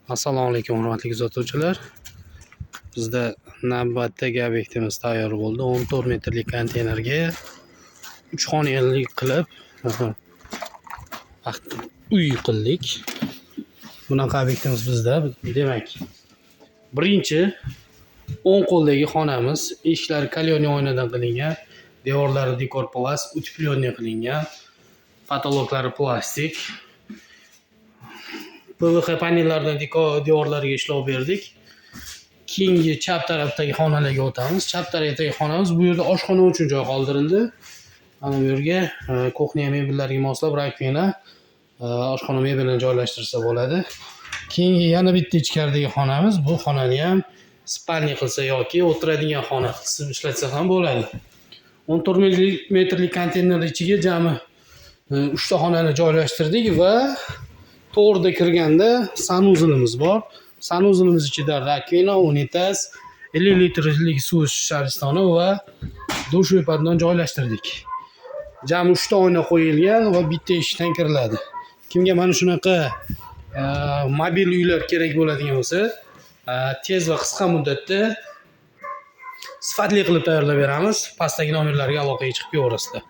Assalomu alaykum hurmatli kuzatuvchilar. Bizda navbatdagi obyektimiz tayyor bo'ldi. 14 metrlik konteynerga 3 xonali qilib uy qildik. Bunaqa obyektimiz bizda. Demak, birinchi 10 qo'ldagi xonamiz, eshiklari kalyoniy oynadan qilingan, devorlari dekor plast, utepленный qilingan, patologlari plastik. PVH panellardan devorlarga ishlov berdik. Keyingi chap tarafdagi xonalarga o'tamiz. Chap tarafdagi xonamiz, bu yerda oshxona uchun joy qoldirildi. Mana bu yerga kuxnya mebellarga moslab rakvina, oshxona mebelini joylashtirsa bo'ladi. Keyingi yana bitta ichkaridagi xonamiz, bu xonani ham spalni qilsa yoki o'tiradigan xona qilib ishlatsa ham bo'ladi. 14 metrlik konteyner ichiga jami 3 ta xonani joylashtirdik va to'g'rida kirganda sanuzlimiz bor. Sanuzlimiz ichida rakvina, unitaz, 50 litrlik suv sharistoni va dush va padnon joylashtirdik. Jami 3 ta oyna qo'yilgan va bitta eshikdan kiriladi. Kimga mana shunaqa mobil uylar kerak bo'ladigan bo'lsa, tez va qisqa muddatda sifatli qilib tayyorlab beramiz. Pastdagi nomerlarga aloqaga chiqib kelaverasizlar.